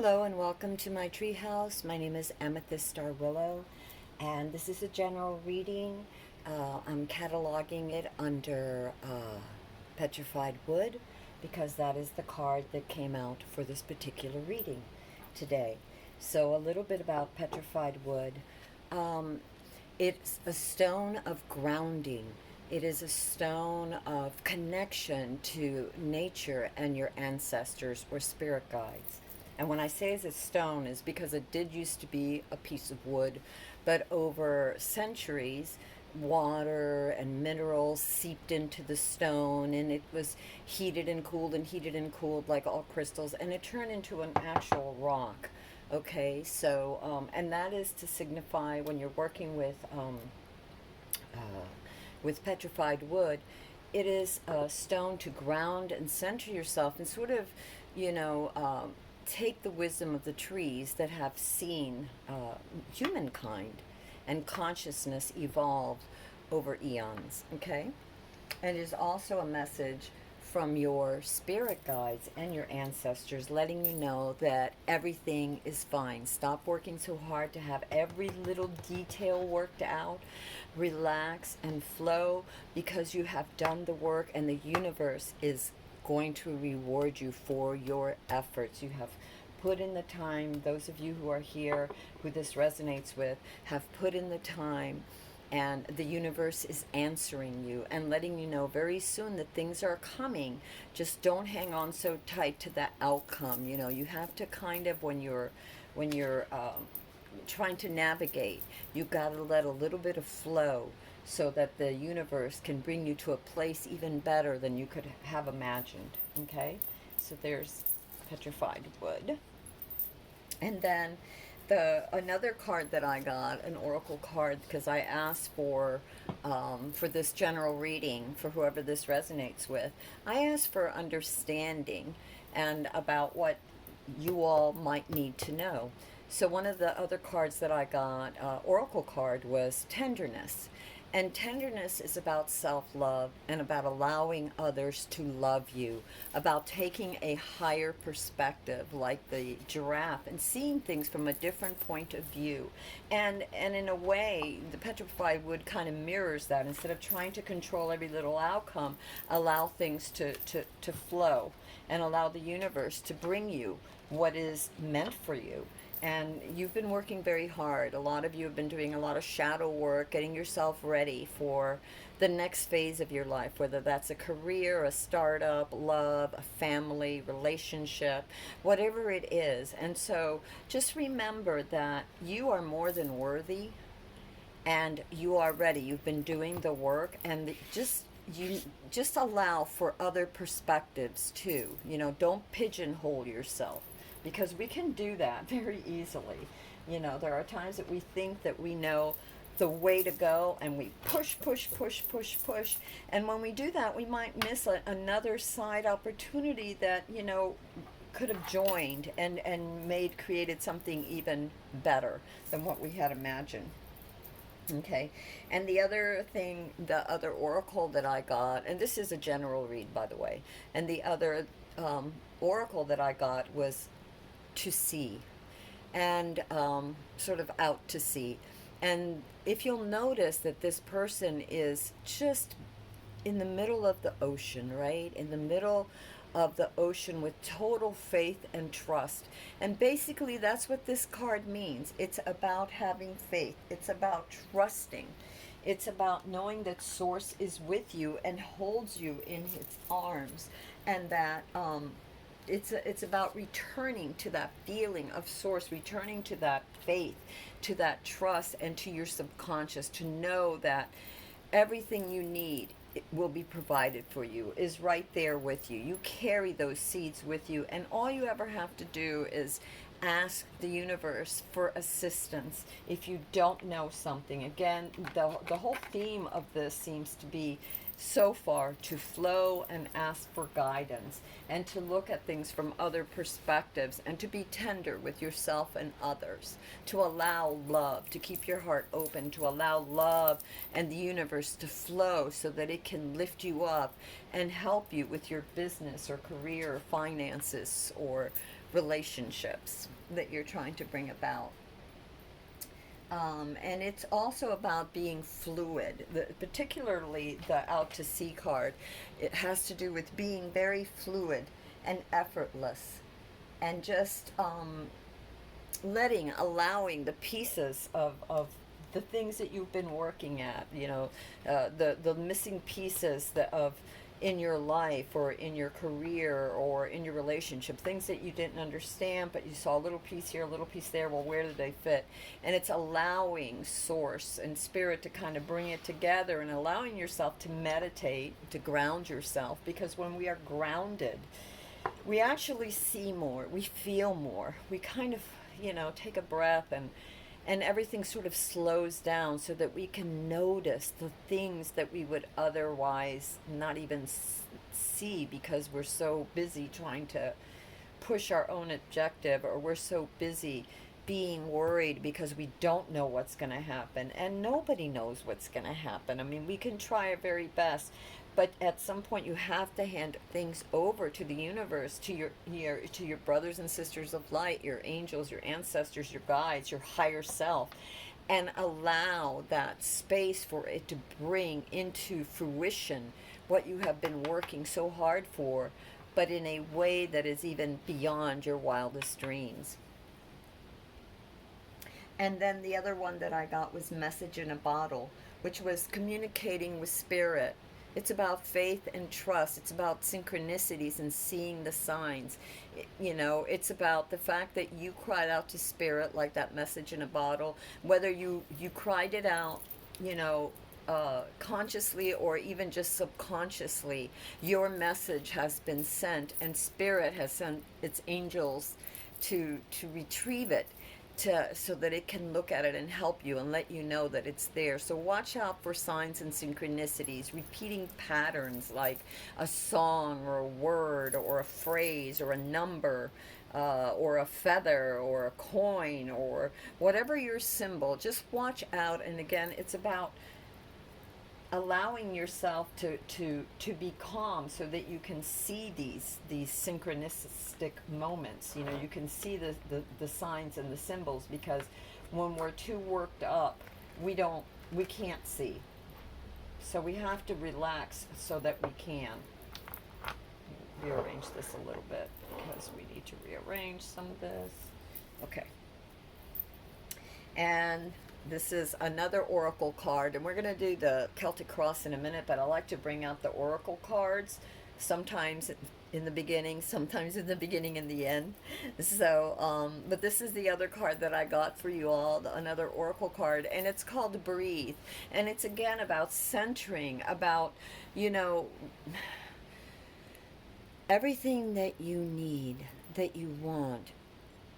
Hello and welcome to my treehouse. My name is Amethyst Star Willow, and this is a general reading. I'm cataloging it under Petrified Wood because that is the card that came out for this particular reading today. So, a little bit about Petrified Wood. Um, it's a stone of grounding. It is a stone of connection to nature and your ancestors or spirit guides. And when I say it's a stone, is because it did used to be a piece of wood, but over centuries, water and minerals seeped into the stone, and it was heated and cooled like all crystals, and it turned into an actual rock. Okay, so and that is to signify when you're working with petrified wood, it is a stone to ground and center yourself and sort of, you know, take the wisdom of the trees that have seen humankind and consciousness evolve over eons. Okay, and it is also a message from your spirit guides and your ancestors letting you know that everything is fine. Stop working so hard to have every little detail worked out. Relax and flow because you have done the work, and the universe is going to reward you for your efforts. You have put in the time. Those of you who are here who this resonates with have put in the time, and the universe is answering you and letting you know very soon that things are coming. Just don't hang on so tight to the outcome. You know, you have to kind of, when you're trying to navigate, you got to let a little bit of flow so that the universe can bring you to a place even better than you could have imagined. Okay, so there's petrified wood. And then the another card that I got, an oracle card, because I asked for this general reading for whoever this resonates with. I asked for understanding and about what you all might need to know. So one of the other cards that I got, oracle card, was tenderness. And tenderness is about self love and about allowing others to love you, about taking a higher perspective, like the giraffe, and seeing things from a different point of view. And in a way, the petrified wood kind of mirrors that. Instead of trying to control every little outcome, allow things to flow and allow the universe to bring you what is meant for you. And you've been working very hard. A lot of you have been doing a lot of shadow work, getting yourself ready for the next phase of your life, whether that's a career, a startup, love, a family, relationship, whatever it is. And so just remember that you are more than worthy, and you are ready. You've been doing the work, and you just allow for other perspectives too. You know, don't pigeonhole yourself, because we can do that very easily. You know, there are times that we think that we know the way to go, and we push, push, push, push, push. And when we do that, we might miss another side opportunity that, you know, could have joined and created something even better than what we had imagined. Okay, and the other thing, the other oracle that I got, and this is a general read, by the way, and the other oracle that I got was to sea, and sort of out to sea. And if you'll notice that this person is just in the middle of the ocean, right? In the middle of the ocean with total faith and trust. And basically, that's what this card means. It's about having faith, it's about trusting. It's about knowing that Source is with you and holds you in its arms, and that it's about returning to that feeling of Source, returning to that faith, to that trust, and to your subconscious, to know that everything you need will be provided for you, is right there with you. You carry those seeds with you, and all you ever have to do is ask the universe for assistance if you don't know something. Again, the whole theme of this seems to be, so far, to flow and ask for guidance, and to look at things from other perspectives, and to be tender with yourself and others, to allow love, to keep your heart open, to allow love and the universe to flow so that it can lift you up and help you with your business or career or finances, or relationships that you're trying to bring about. And it's also about being fluid, particularly the out to sea card. It has to do with being very fluid and effortless, and just allowing the pieces of the things that you've been working at, the missing pieces of in your life or in your career or in your relationship, things that you didn't understand, but you saw a little piece here, a little piece there. Well, where do they fit? And it's allowing source and spirit to kind of bring it together, and allowing yourself to meditate, to ground yourself, because when we are grounded, we actually see more, we feel more, we kind of, take a breath, and everything sort of slows down so that we can notice the things that we would otherwise not even see, because we're so busy trying to push our own objective, or we're so busy being worried because we don't know what's going to happen, and nobody knows what's going to happen. I mean, we can try our very best, but at some point you have to hand things over to the universe, to your brothers and sisters of light, your angels, your ancestors, your guides, your higher self, and allow that space for it to bring into fruition what you have been working so hard for, but in a way that is even beyond your wildest dreams. And then the other one that I got was Message in a Bottle, which was communicating with spirit. It's about faith and trust. It's about synchronicities and seeing the signs. It's about the fact that you cried out to spirit, like that message in a bottle, whether you cried it out, consciously or even just subconsciously. Your message has been sent, and spirit has sent its angels to retrieve it, so that it can look at it and help you and let you know that it's there. So watch out for signs and synchronicities, repeating patterns like a song or a word or a phrase or a number, or a feather or a coin or whatever your symbol. Just watch out. And again, it's about allowing yourself to be calm, so that you can see these synchronistic moments. You can see the signs and the symbols, because when we're too worked up, we can't see. So we have to relax so that we can. Rearrange this a little bit, because we need to rearrange some of this. Okay. And this is another oracle card, and we're going to do the Celtic Cross in a minute, but I like to bring out the oracle cards, sometimes in the beginning, sometimes in the beginning and the end. So, but this is the other card that I got for you all, another oracle card, and it's called Breathe. And it's again about centering, about, everything that you need, that you want.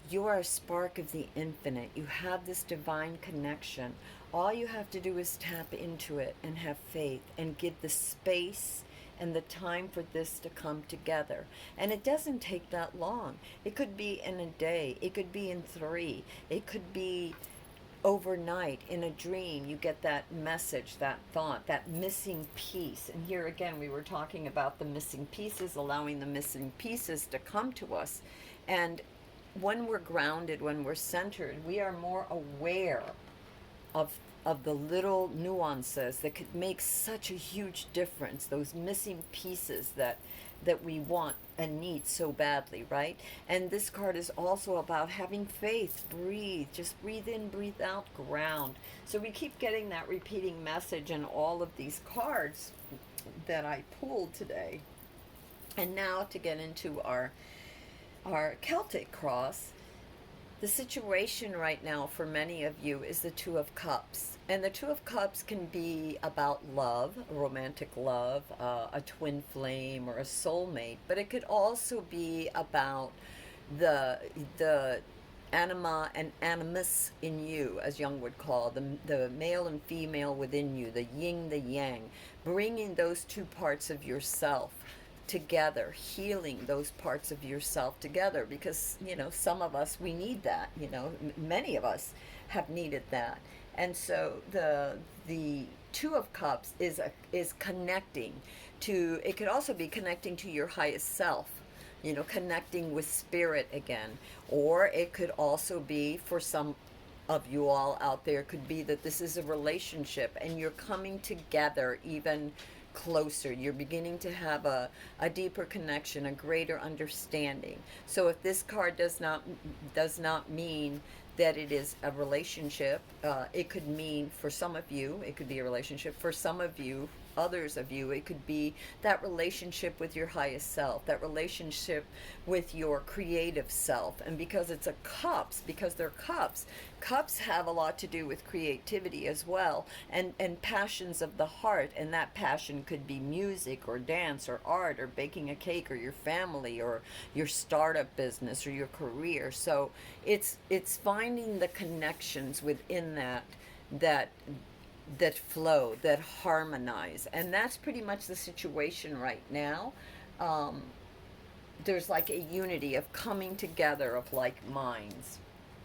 You are a spark of the infinite. You have this divine connection. All you have to do is tap into it and have faith and give the space and the time for this to come together. And it doesn't take that long. It could be in a day. It could be in 3. It could be overnight in a dream. You get that message, that thought, that missing piece. And here again, we were talking about the missing pieces, allowing the missing pieces to come to us. And when we're grounded, when we're centered, we are more aware of the little nuances that could make such a huge difference, those missing pieces that we want and need so badly, right? And this card is also about having faith. Breathe, just breathe in, breathe out, ground. So we keep getting that repeating message in all of these cards that I pulled today. And now to get into our Celtic cross, the situation right now for many of you is the Two of Cups. And the Two of Cups can be about love, romantic love, a twin flame or a soulmate, but it could also be about the anima and animus in you, as Jung would call the male and female within you, the yin, the yang, bringing those two parts of yourself together, healing those parts of yourself together, because some of us, we need that. Many of us have needed that. And so the Two of Cups is connecting to, it could also be connecting to your highest self, connecting with spirit again. Or it could also be, for some of you all out there, could be that this is a relationship and you're coming together even closer. You're beginning to have a deeper connection, a greater understanding. So if this card does not mean that it is a relationship, it could mean, for some of you, it could be a relationship. For some of you, others of you, it could be that relationship with your highest self, that relationship with your creative self. And because it's a cups, because they're cups, cups have a lot to do with creativity as well, and passions of the heart. And that passion could be music or dance or art or baking a cake or your family or your startup business or your career. So it's finding the connections within that that flow, that harmonize. And that's pretty much the situation right now. Um, there's like a unity of coming together of like minds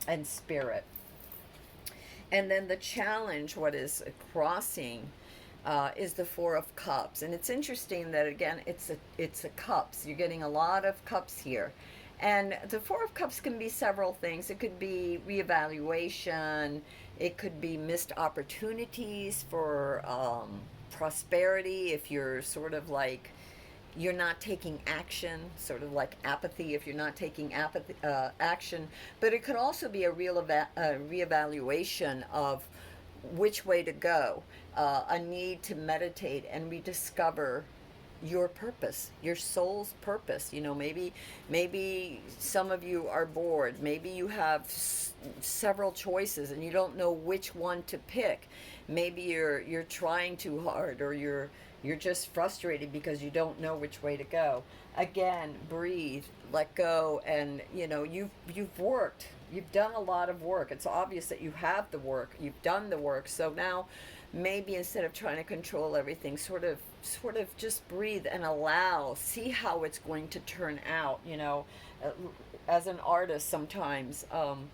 and spirit. And then the challenge, what is crossing, is the Four of Cups. And it's interesting that, again, it's a cups. You're getting a lot of cups here. And the Four of Cups can be several things. It could be reevaluation. It could be missed opportunities for prosperity, if you're sort of like you're not taking action, sort of like apathy if you're not taking action. But it could also be a reevaluation of which way to go, a need to meditate and rediscover your purpose, your soul's purpose. Maybe some of you are bored. Maybe you have several choices and you don't know which one to pick. Maybe you're trying too hard, or you're just frustrated because you don't know which way to go. Again, breathe, let go. And you've worked, you've done a lot of work. It's obvious that you have the work, you've done the work. So now, maybe instead of trying to control everything, sort of just breathe and allow, see how it's going to turn out. Uh, as an artist, sometimes, I'm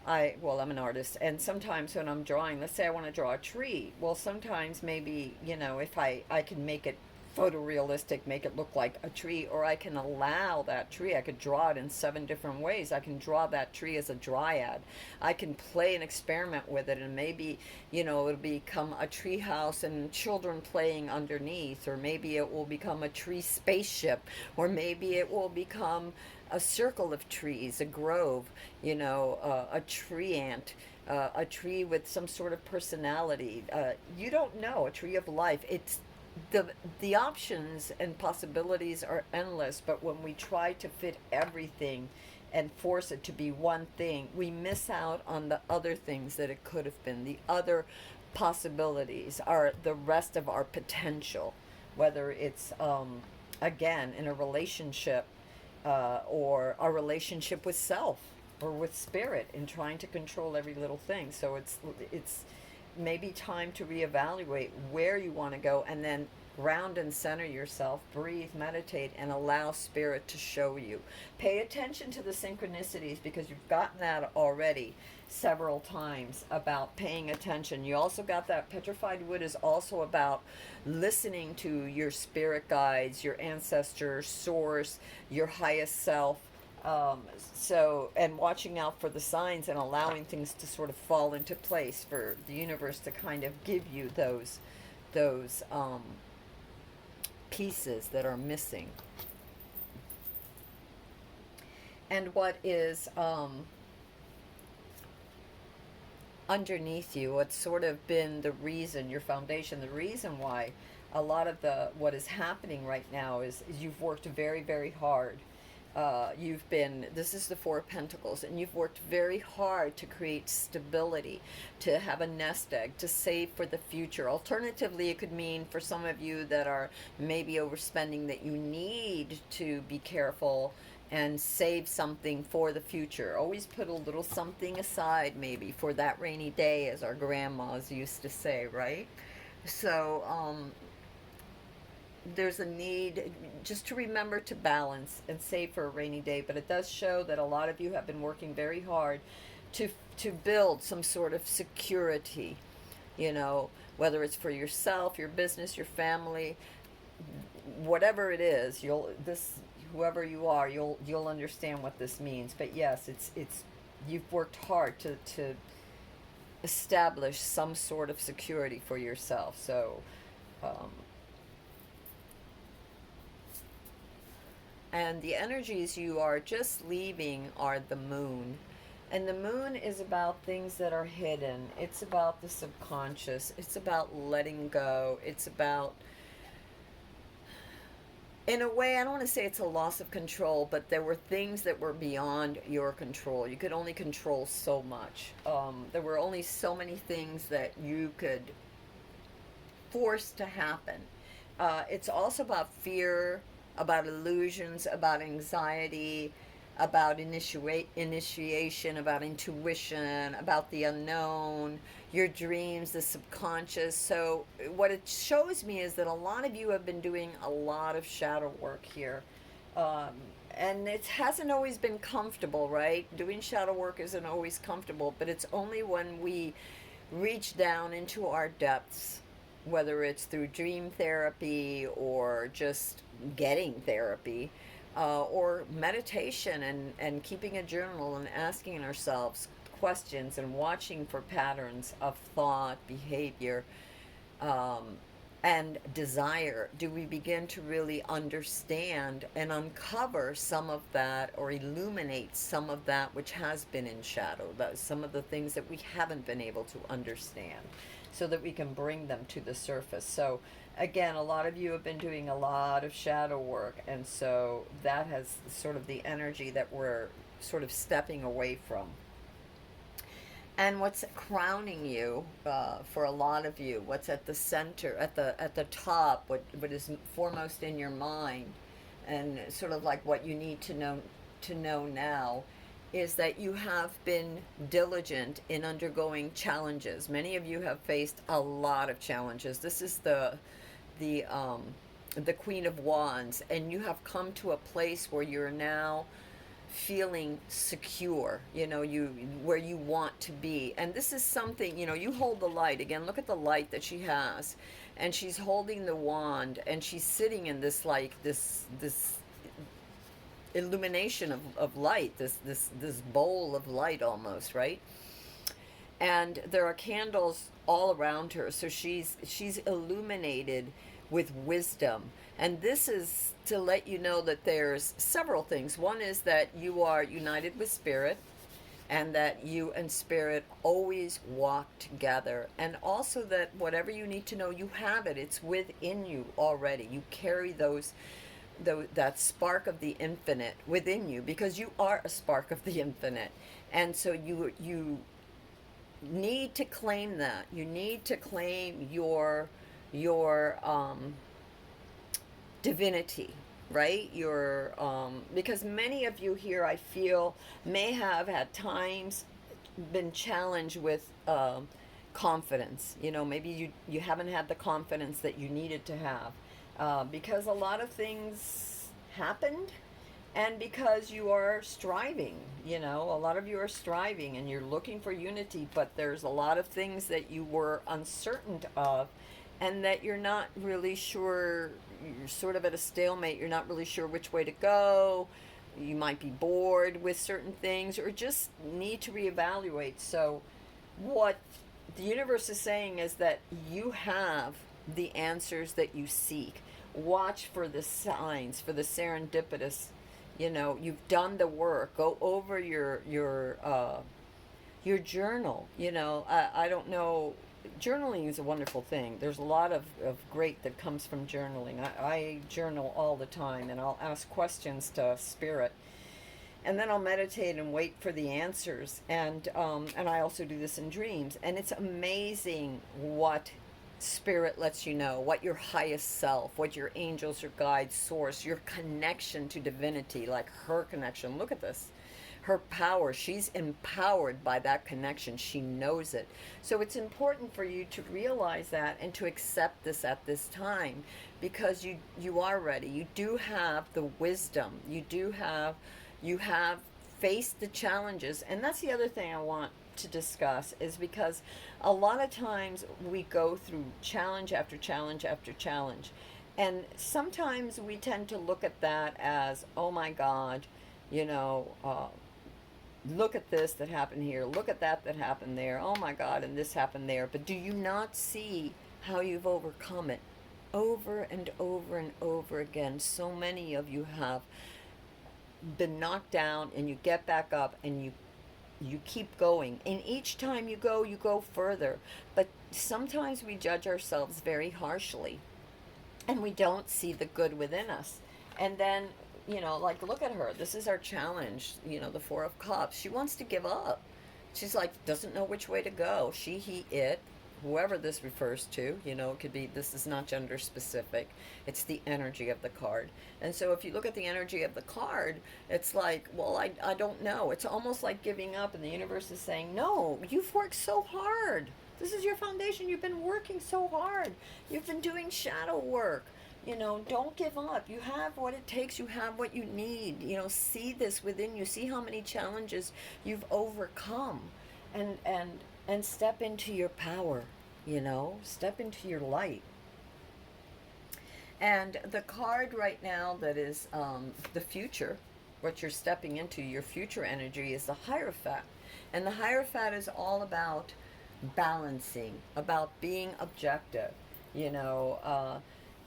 an artist, and sometimes when I'm drawing, let's say I want to draw a tree. Well, sometimes maybe, if I can make it photorealistic, make it look like a tree, or I can allow that tree. I could draw it in 7 different ways. I can draw that tree as a dryad. I can play and experiment with it, and maybe, it'll become a tree house and children playing underneath, or maybe it will become a tree spaceship, or maybe it will become a circle of trees, a grove, a tree ant, a tree with some sort of personality. You don't know, a tree of life. It's the options and possibilities are endless, but when we try to fit everything and force it to be one thing, we miss out on the other things that it could have been. The other possibilities are the rest of our potential, whether it's, again, in a relationship, or our relationship with self or with spirit, in trying to control every little thing. So it's maybe time to reevaluate where you want to go, and then ground and center yourself, breathe, meditate, and allow spirit to show you. Pay attention to the synchronicities, because you've gotten that already several times about paying attention. You also got that Petrified Wood is also about listening to your spirit guides, your ancestors, source, your highest self. And watching out for the signs and allowing things to sort of fall into place, for the universe to kind of give you those pieces that are missing. And what is underneath you, what's sort of been the reason, your foundation, the reason why a lot of what is happening right now is you've worked very, very hard. This is the Four of Pentacles, and you've worked very hard to create stability, to have a nest egg, to save for the future. Alternatively, it could mean, for some of you that are maybe overspending, that you need to be careful and save something for the future. Always put a little something aside, maybe for that rainy day, as our grandmas used to say, right? So, there's a need just to remember to balance and save for a rainy day. But it does show that a lot of you have been working very hard to build some sort of security, whether it's for yourself, your business, your family, whatever it is. whoever you are, you'll understand what this means. But yes, it's you've worked hard to establish some sort of security for yourself. So, um, and the energies you are just leaving are the moon. And the moon is about things that are hidden. It's about the subconscious. It's about letting go. It's about, in a way, I don't want to say it's a loss of control, but there were things that were beyond your control. You could only control so much. There were only so many things that you could force to happen. It's also about fear, about illusions, about anxiety, about initiation, about intuition, about the unknown, your dreams, the subconscious. So, what it shows me is that a lot of you have been doing a lot of shadow work here. Um, and it hasn't always been comfortable, right? Doing shadow work isn't always comfortable, but it's only when we reach down into our depths, whether it's through dream therapy or just getting therapy, or meditation and keeping a journal and asking ourselves questions and watching for patterns of thought, behavior, um, and desire, do we begin to really understand and uncover some of that or illuminate some of that which has been in shadow, some of the things that we haven't been able to understand, so that we can bring them to the surface. So, again, a lot of you have been doing a lot of shadow work, and so that has sort of the energy that we're sort of stepping away from. And what's crowning you, for a lot of you, what's at the center, at the top, what is foremost in your mind, and sort of like what you need to know now, is that you have been diligent in undergoing challenges. Many of you have faced a lot of challenges. This is the the Queen of Wands, and you have come to a place where you're now feeling secure, you where you want to be. And this is something, you hold the light. Again, look at the light that she has, and she's holding the wand, and she's sitting in this, like, this illumination of light, this bowl of light almost, right? And there are candles all around her, so she's illuminated with wisdom. And this is to let you know that there's several things. One is that you are united with spirit, and that you and spirit always walk together, and also that whatever you need to know, you have it. It's within you already. You carry that spark of the infinite within you, because you are a spark of the infinite. And so you need to claim that. You need to claim your divinity, right? Your because many of you here, I feel, may have at times been challenged with confidence. Maybe you haven't had the confidence that you needed to have, because a lot of things happened, and because you are striving. A lot of you are striving, and you're looking for unity, but there's a lot of things that you were uncertain of, and that you're not really sure. You're sort of at a stalemate. You're not really sure which way to go. You might be bored with certain things, or just need to reevaluate. So what the universe is saying is that you have the answers that you seek. Watch for the signs, for the serendipitous. You've done the work. Go over your journal. I don't know. Journaling is a wonderful thing. There's a lot of great that comes from journaling. I journal all the time, and I'll ask questions to spirit, and then I'll meditate and wait for the answers. And I also do this in dreams, and it's amazing what spirit lets you know, what your highest self, what your angels, your guides, source, your connection to divinity, like her connection. Look at this. Her power, she's empowered by that connection. She knows it. So it's important for you to realize that and to accept this at this time, because you are ready. You do have the wisdom. You have faced the challenges. And that's the other thing I want to discuss, is because a lot of times we go through challenge after challenge after challenge, And sometimes we tend to look at that as, oh my God, you know, look at this that happened here, look at that happened there, oh my God, and this happened there. But do you not see how you've overcome it over and over and over again? So many of you have been knocked down and you get back up and you keep going, and each time you go further. But sometimes we judge ourselves very harshly and we don't see the good within us. And then, like, look at her. This is our challenge, the Four of Cups. She wants to give up. She's like, doesn't know which way to go. She, he, it, whoever this refers to, it could be, this is not gender specific. It's the energy of the card. And so if you look at the energy of the card, it's like, well, I don't know. It's almost like giving up, and the universe is saying, no, you've worked so hard. This is your foundation. You've been working so hard. You've been doing shadow work. Don't give up. You have what it takes. You have what you need. See this within you. See how many challenges you've overcome, and step into your power. Step into your light. And the card right now that is the future, what you're stepping into, your future energy, is the Hierophant. And the Hierophant is all about balancing, about being objective,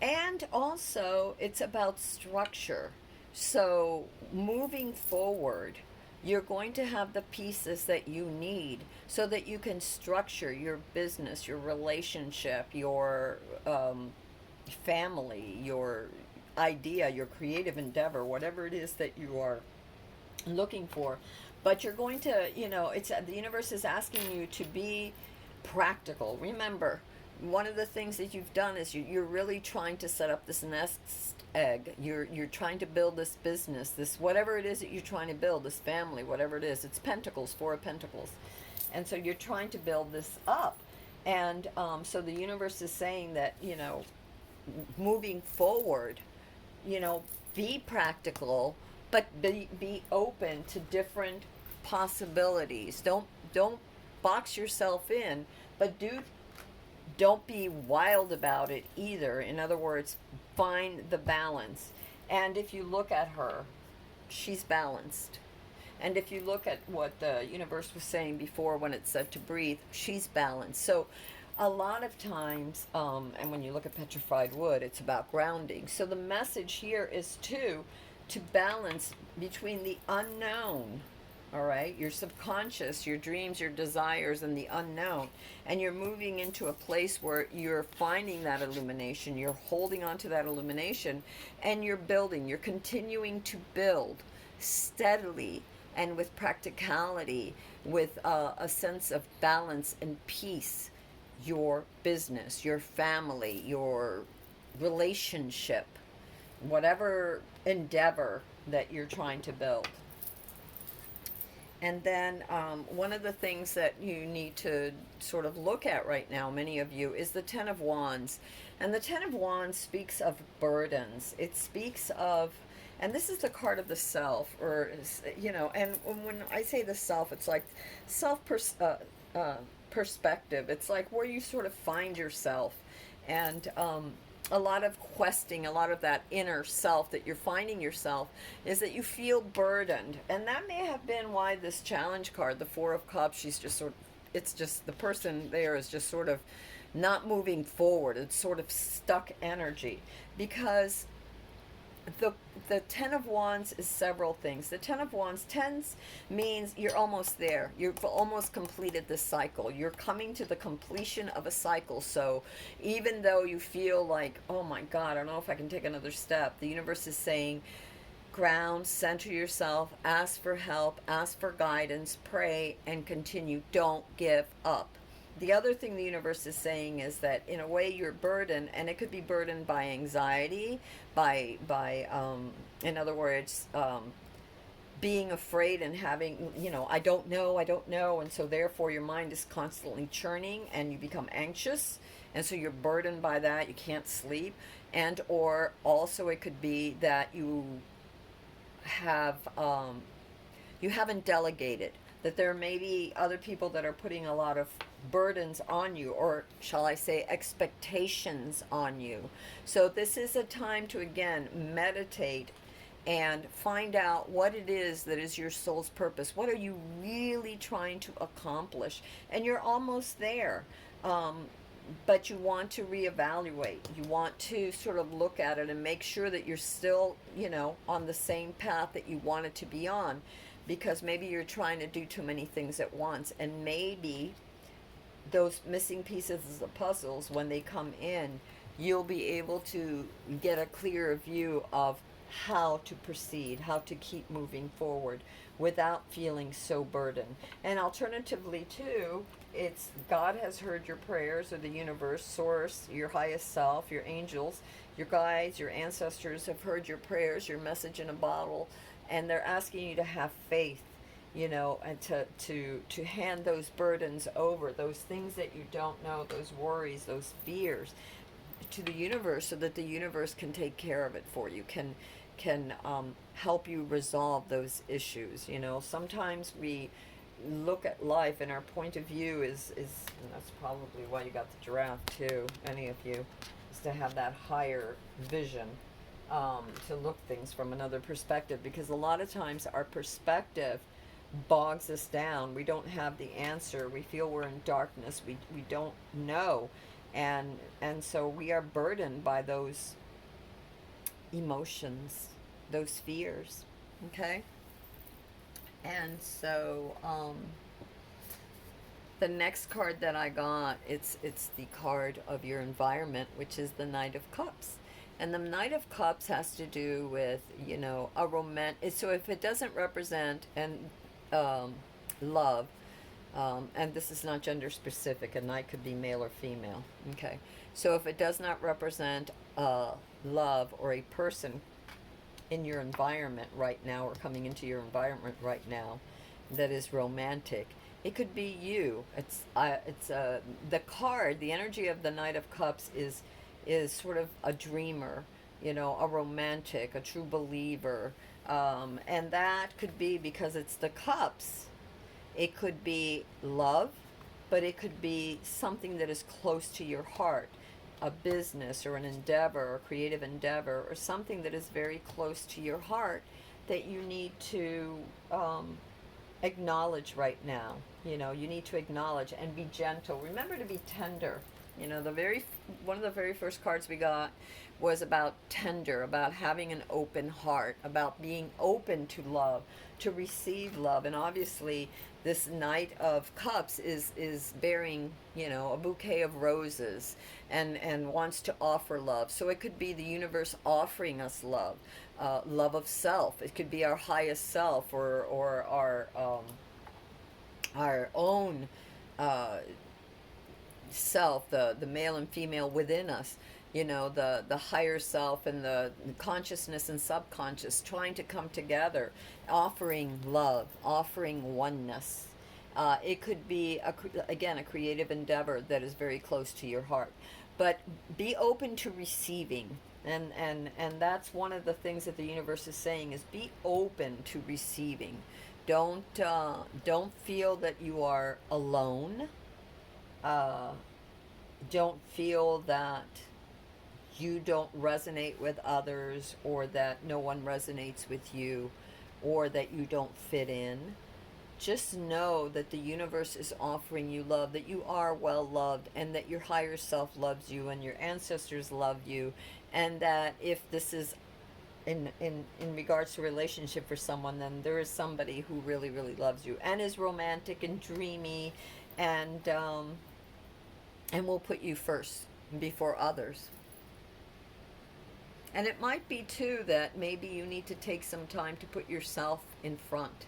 and also it's about structure. So moving forward, you're going to have the pieces that you need so that you can structure your business, your relationship, your family, your idea, your creative endeavor, whatever it is that you are looking for. But you're going to, it's the universe is asking you to be practical. Remember, one of the things that you've done is you're really trying to set up this nest egg. You're trying to build this business, this whatever it is that you're trying to build, this family, whatever it is. It's Pentacles, Four of Pentacles, and so you're trying to build this up. And so the universe is saying that moving forward, be practical, but be open to different possibilities. Don't box yourself in, but don't be wild about it either. In other words, find the balance. And if you look at her, she's balanced. And if you look at what the universe was saying before when it said to breathe, she's balanced. So a lot of times, and when you look at petrified wood, it's about grounding. So the message here is to balance between the unknown, all right, your subconscious, your dreams, your desires, and the unknown. And you're moving into a place where you're finding that illumination, you're holding on to that illumination, and you're building, you're continuing to build steadily and with practicality, with a sense of balance and peace, your business, your family, your relationship, whatever endeavor that you're trying to build. And then one of the things that you need to sort of look at right now, many of you, is the Ten of Wands. And the Ten of Wands speaks of burdens. It speaks of, and this is the card of the self, or, and when I say the self, it's like perspective. It's like where you sort of find yourself. And a lot of questing, a lot of that inner self that you're finding yourself, is that you feel burdened. And that may have been why this challenge card, the Four of Cups, she's just sort of, it's just the person there is just sort of not moving forward. It's sort of stuck energy, because the Ten of Wands is several things. The Ten of Wands means you're almost there. You've almost completed this cycle. You're coming to the completion of a cycle. So even though you feel like, oh my God, I don't know if I can take another step, the universe is saying, ground, center yourself, ask for help, ask for guidance, pray, and continue. Don't give up. The other thing the universe is saying is that in a way you're burdened, and it could be burdened by anxiety, by in other words, being afraid and having, I don't know, and so therefore your mind is constantly churning and you become anxious, and so you're burdened by that. You can't sleep, and or also it could be that you have you haven't delegated. that there may be other people that are putting a lot of burdens on you, or shall I say expectations on you. So this is a time to again meditate and find out what it is that is your soul's purpose. What are you really trying to accomplish? And you're almost there. But you want to reevaluate. You want to sort of look at it and make sure that you're still, on the same path that you wanted to be on, because maybe you're trying to do too many things at once, and maybe those missing pieces of the puzzles, when they come in, you'll be able to get a clearer view of how to proceed, how to keep moving forward without feeling so burdened. And alternatively, too, it's God has heard your prayers, or the universe, source, your highest self, your angels, your guides, your ancestors have heard your prayers, your message in a bottle, and they're asking you to have faith, and to hand those burdens over, those things that you don't know, those worries, those fears, to the universe, so that the universe can take care of it for you, can help you resolve those issues. Sometimes we look at life and our point of view is and that's probably why you got the giraffe too, any of you, is to have that higher vision, to look things from another perspective, because a lot of times our perspective bogs us down. We don't have the answer. We feel we're in darkness. We don't know, and so we are burdened by those emotions, those fears. Okay. And so the next card that I got, it's the card of your environment, which is the Knight of Cups. And the Knight of Cups has to do with, a romantic. So if it doesn't represent love, and this is not gender specific, a knight could be male or female. Okay. So if it does not represent love or a person in your environment right now, or coming into your environment right now, that is romantic, it could be you. It's the card, the energy of the Knight of Cups is sort of a dreamer, a romantic, a true believer, and that could be because it's the cups. It could be love, but it could be something that is close to your heart, a business or an endeavor or creative endeavor, or something that is very close to your heart that you need to acknowledge right now. You need to acknowledge and be gentle. Remember to be tender. One of the very first cards we got was about tender, about having an open heart, about being open to love, to receive love. And obviously this Knight of Cups is bearing, a bouquet of roses, and wants to offer love. So it could be the universe offering us love, love of self. It could be our highest self, or our own self, the male and female within us, the higher self and the consciousness and subconscious trying to come together, offering love, offering oneness. It could be again a creative endeavor that is very close to your heart, but be open to receiving. And that's one of the things that the universe is saying, is be open to receiving. Don't feel that you are alone. Don't feel that you don't resonate with others, or that no one resonates with you, or that you don't fit in. Just know that the universe is offering you love, that you are well loved, and that your higher self loves you, and your ancestors love you, and that if this is in regards to relationship for someone, then there is somebody who really, really loves you and is romantic and dreamy, and will put you first before others. And it might be too that maybe you need to take some time to put yourself in front,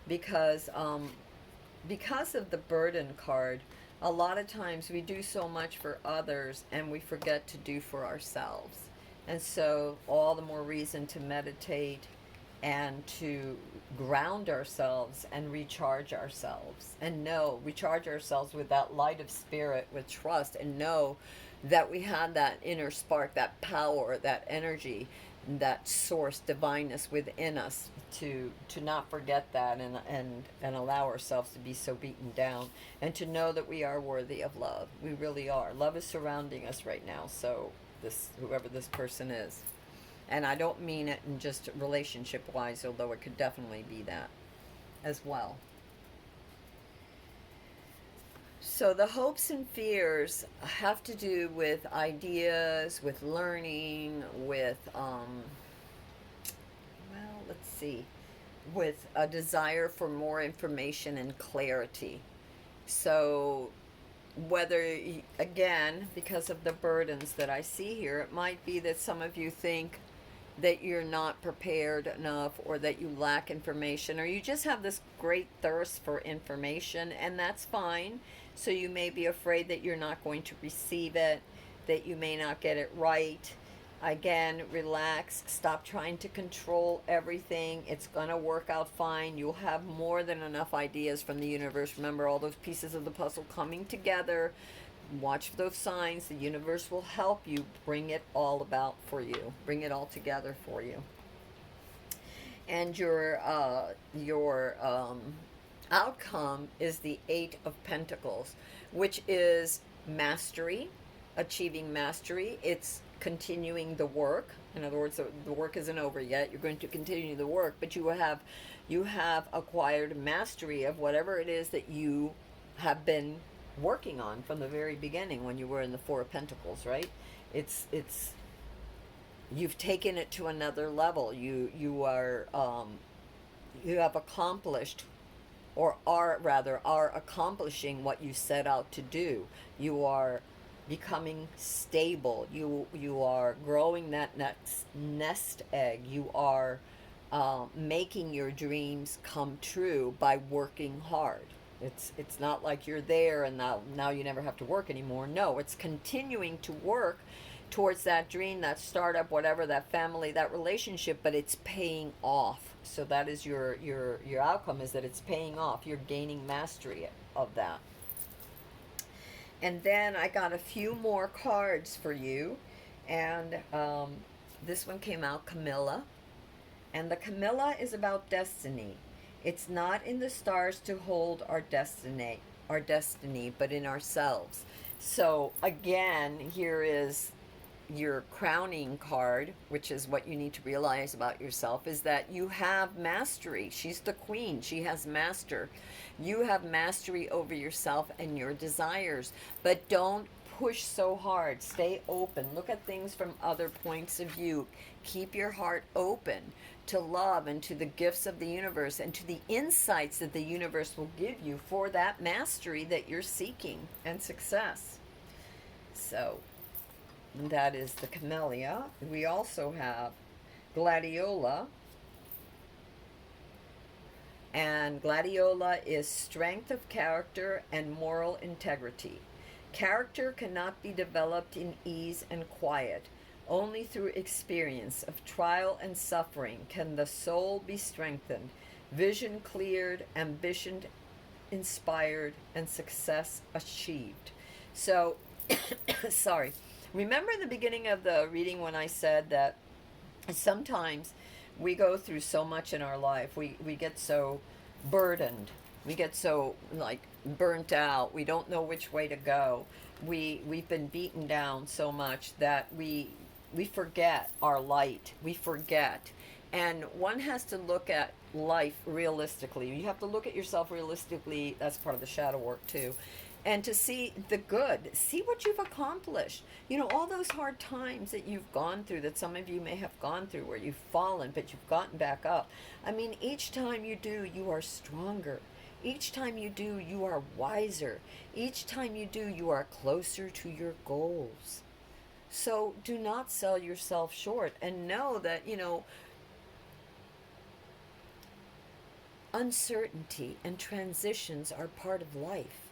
because of the burden card, a lot of times we do so much for others and we forget to do for ourselves. And so all the more reason to meditate and to ground ourselves and recharge ourselves, and recharge ourselves with that light of spirit, with trust, and know that we had that inner spark, that power, that energy that source divineness within us, to not forget that, and allow ourselves to be so beaten down, and to know that we are worthy of love. We really are. Love is surrounding us right now. So this, whoever this person is, and I don't mean it in just relationship wise, although it could definitely be that as well. So the hopes and fears have to do with ideas, with learning, with well, let's see, with a desire for more information and clarity. So whether, again, because of the burdens that I see here, it might be that some of you think that you're not prepared enough, or that you lack information, or you just have this great thirst for information, and that's fine. So you may be afraid that you're not going to receive it, that you may not get it right. Again, relax, stop trying to control everything. It's going to work out fine. You'll have more than enough ideas from the universe. Remember, all those pieces of the puzzle coming together. Watch for those signs. The universe will help you bring it all about for you, bring it all together for you. And your outcome is the Eight of Pentacles, which is mastery, achieving mastery. It's continuing the work. In other words, the work isn't over yet. You're going to continue the work, but you have acquired mastery of whatever it is that you have been working on from the very beginning, when you were in the Four of Pentacles, right? It's you've taken it to another level. You have accomplished, or are accomplishing what you set out to do. You are becoming stable. You are growing that next nest egg. You are making your dreams come true by working hard. It's not like you're there and now you never have to work anymore. No, it's continuing to work towards that dream, that startup, whatever, that family, that relationship, but it's paying off. So that is your outcome, is that it's paying off. You're gaining mastery of that. And then I got a few more cards for you, and this one came out, Camilla, and the Camilla is about destiny. It's not in the stars to hold our destiny, but in ourselves. So again, here is your crowning card, which is what you need to realize about yourself, is that you have mastery. She's the queen. She has master. You have mastery over yourself and your desires, but don't push so hard. Stay open. Look at things from other points of view. Keep your heart open to love and to the gifts of the universe and to the insights that the universe will give you for that mastery that you're seeking and success. So that is the Camellia. We also have Gladiola. And Gladiola is strength of character and moral integrity. Character cannot be developed in ease and quiet. Only through experience of trial and suffering can the soul be strengthened, vision cleared, ambition inspired, and success achieved. So, sorry. Remember in the beginning of the reading when I said that sometimes we go through so much in our life. We get so burdened. We get so like burnt out. We don't know which way to go. We've been beaten down so much that we forget our light. We forget. And one has to look at life realistically. You have to look at yourself realistically. That's part of the shadow work too. And to see the good, see what you've accomplished. You know, all those hard times that you've gone through, that some of you may have gone through, where you've fallen, but you've gotten back up. I mean, each time you do, you are stronger. Each time you do, you are wiser. Each time you do, you are closer to your goals. So do not sell yourself short, and know that, you know, uncertainty and transitions are part of life.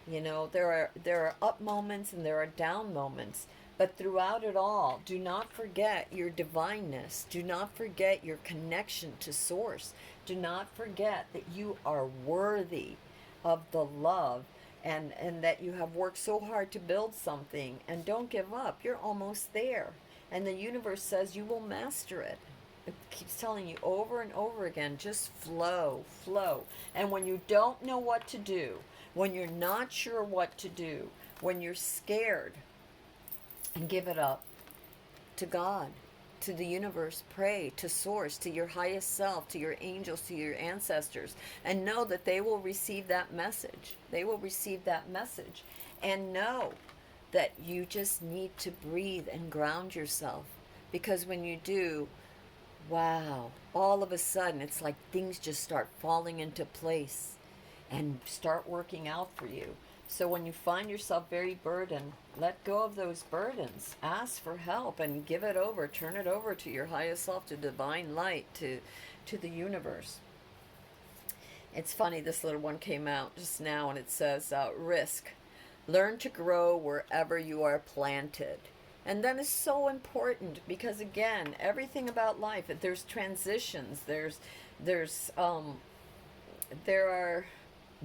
You know, there are up moments and there are down moments, but throughout it all, do not forget your divineness. Do not forget your connection to source. Do not forget that you are worthy of the love, and that you have worked so hard to build something, and don't give up. You're almost there. And the universe says you will master it. It keeps telling you over and over again, just flow, flow. And when you don't know what to do, when you're not sure what to do, when you're scared, and give it up to God, to the universe. Pray to Source, to your highest self, to your angels, to your ancestors, and know that they will receive that message. They will receive that message. And know that you just need to breathe and ground yourself. Because when you do, wow, all of a sudden it's like things just start falling into place and start working out for you. So when you find yourself very burdened, let go of those burdens. Ask for help and give it over. Turn it over to your highest self, to divine light, to the universe. It's funny, this little one came out just now, and it says, risk. Learn to grow wherever you are planted. And that is so important because, again, everything about life, there's transitions, there are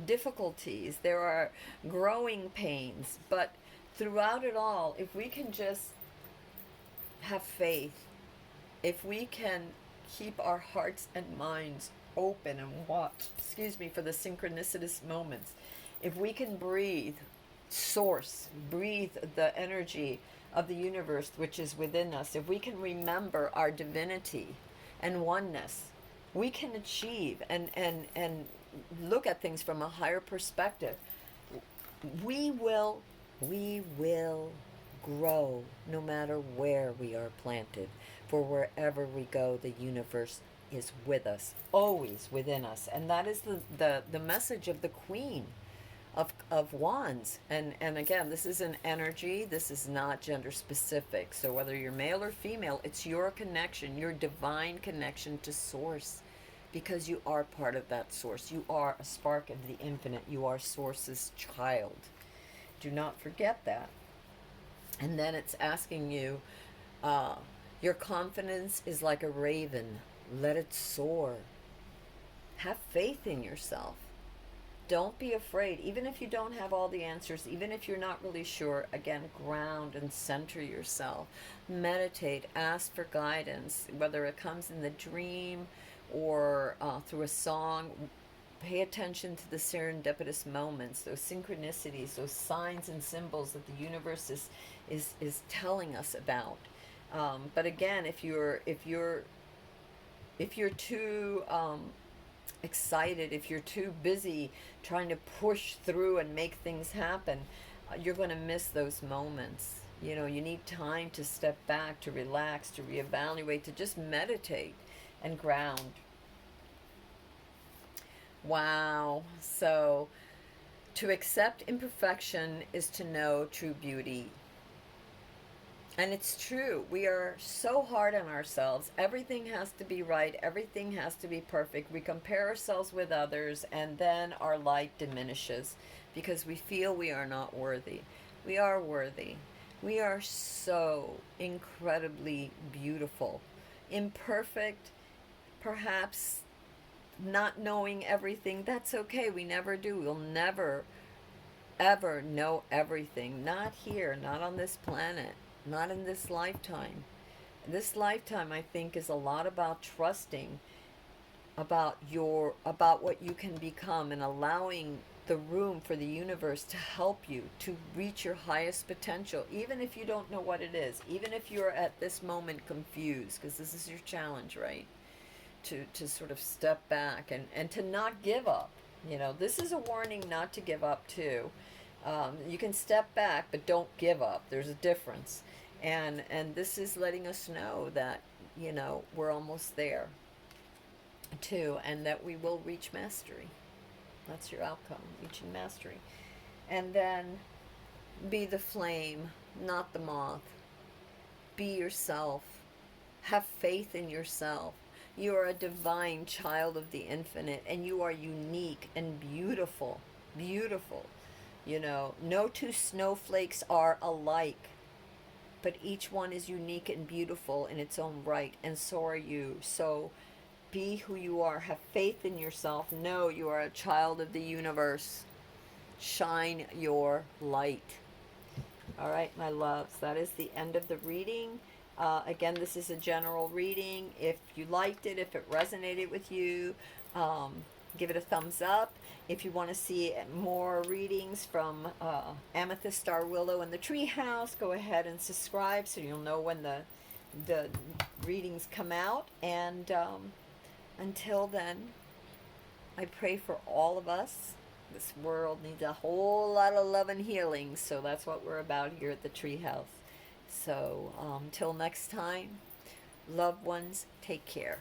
difficulties, there are growing pains, but throughout it all, if we can just have faith, if we can keep our hearts and minds open and watch, for the synchronicitous moments, if we can breathe Source, breathe the energy of the universe which is within us, if we can remember our divinity and oneness, we can achieve and look at things from a higher perspective. We will grow no matter where we are planted. For wherever we go, the universe is with us, always within us. And that is the message of the Queen of Wands. And again, this is an energy. This is not gender specific. So whether you're male or female, it's your connection, your divine connection to Source. Because you are part of that Source. You are a spark of the infinite. You are Source's child. Do not forget that. And then it's asking you, your confidence is like a raven. Let it soar. Have faith in yourself. Don't be afraid. Even if you don't have all the answers, even if you're not really sure, again, ground and center yourself. Meditate. Ask for guidance, whether it comes in the dream or through a song. Pay attention to the serendipitous moments, those synchronicities, those signs and symbols that the universe is telling us about. But again, if you're too excited, if you're too busy trying to push through and make things happen, you're going to miss those moments. You know, you need time to step back, to relax, to reevaluate, to just meditate and ground. Wow. So to accept imperfection is to know true beauty. And it's true. We are so hard on ourselves. Everything has to be right. Everything has to be perfect. We compare ourselves with others, and then our light diminishes because we feel we are not worthy. We are worthy. We are so incredibly beautiful. Imperfect, perhaps not knowing everything. That's okay. We never do. We'll never, ever know everything. Not here, not on this planet. Not in this lifetime. This lifetime, I think, is a lot about trusting about what you can become and allowing the room for the universe to help you to reach your highest potential, even if you don't know what it is, even if you're at this moment confused, because this is your challenge, right? To sort of step back and to not give up. You know, this is a warning not to give up too. You can step back, but don't give up. There's a difference. And this is letting us know that, you know, we're almost there too, and that we will reach mastery. That's your outcome, reaching mastery. And then be the flame, not the moth. Be yourself. Have faith in yourself. You are a divine child of the infinite, and you are unique and beautiful. Beautiful. You know, no two snowflakes are alike, but each one is unique and beautiful in its own right, and so are you. So be who you are. Have faith in yourself. Know you are a child of the universe. Shine your light. All right, my loves, that is the end of the reading. Again, this is a general reading. If you liked it, if it resonated with you, give it a thumbs up. If you want to see more readings from Amethyst, Star Willow, and the Treehouse, go ahead and subscribe so you'll know when the readings come out. And until then, I pray for all of us. This world needs a whole lot of love and healing, so that's what we're about here at the Treehouse. So, till next time, loved ones, take care.